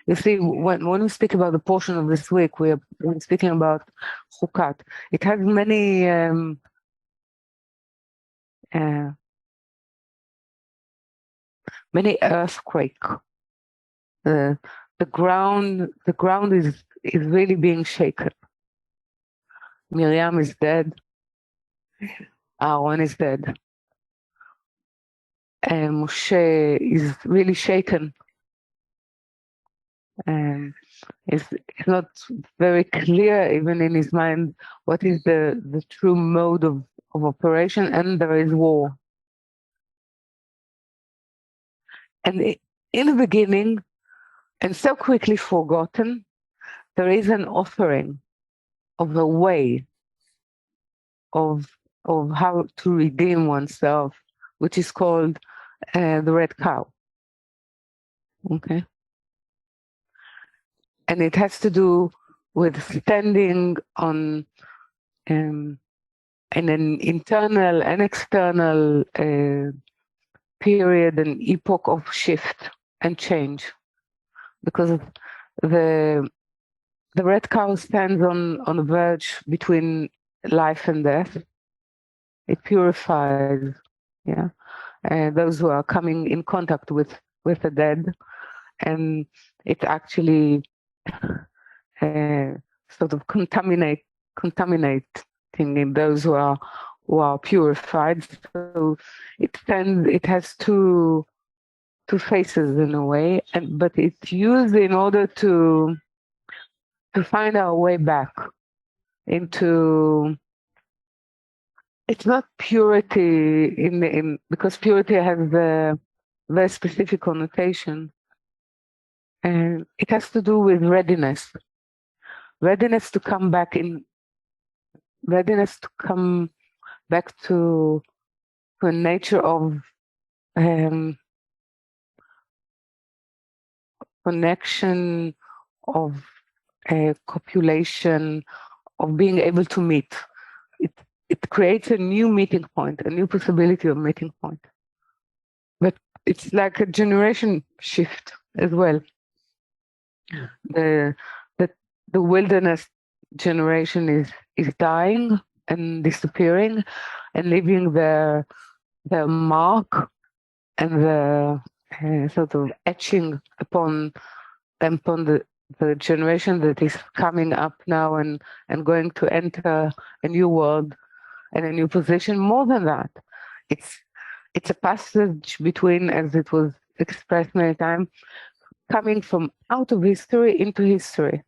You see, when we speak about the portion of this week, we're speaking about Chukat. It has many many earthquake. The ground is really being shaken. Miriam is dead. Aharon is dead. And Moshe is really shaken. And it's not very clear even in his mind what is the true mode of operation, and there is war. And in the beginning, and so quickly forgotten, there is an offering of a way of how to redeem oneself, which is called the red cow. Okay. And it has to do with standing on in an internal and external period, an epoch of shift and change, because the red cow stands on the verge between life and death. It purifies, yeah, those who are coming in contact with the dead, and it actually sort of contaminating in those who are purified. So it has two faces in a way, but it's used in order to find our way back into. It's not purity in because purity has a very specific connotation, and it has to do with readiness to come back to a nature of connection, of copulation, of being able to meet. It creates a new meeting point, a new possibility of meeting point. But it's like a generation shift as well. The wilderness generation is dying and disappearing and leaving their mark and the sort of etching upon the generation that is coming up now and going to enter a new world and a new position. More than that, it's a passage between, as it was expressed many times, coming from out of history into history.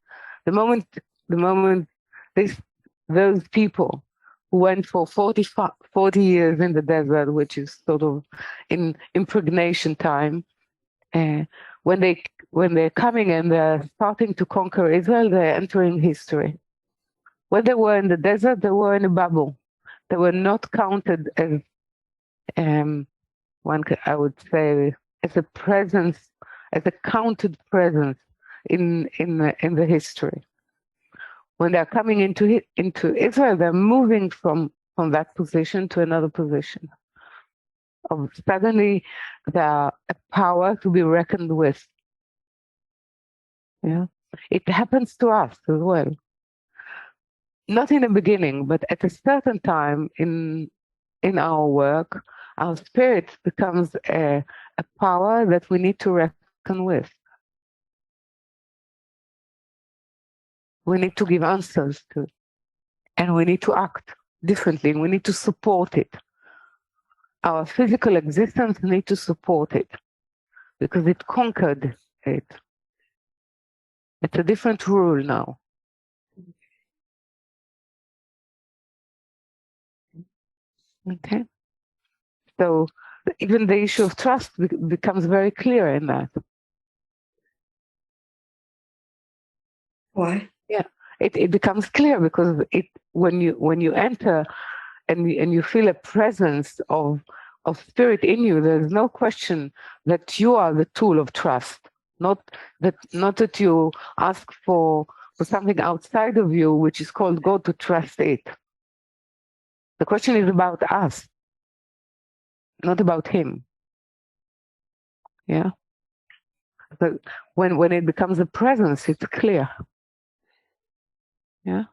The moment those people who went for 40 years in the desert, which is sort of in impregnation time, when they're coming and they're starting to conquer Israel, they're entering history. When they were in the desert, they were in a bubble. They were not counted as I would say, as a presence, as a counted presence in the history. When they're coming into Israel, they're moving from that position to another position. Suddenly, they're a power to be reckoned with. Yeah, it happens to us as well. Not in the beginning, but at a certain time in our work, our spirit becomes a power that we need to reckon with. We need to give answers to, and we need to act differently. We need to support it. Our physical existence needs to support it because it conquered it. It's a different rule now. Okay. So even the issue of trust becomes very clear in that. Why? Yeah, it becomes clear because when you enter and you feel a presence of spirit in you, there's no question that you are the tool of trust. Not that you ask for something outside of you, which is called God, to trust it. The question is about us, not about him. Yeah. But when it becomes a presence, it's clear. Yeah.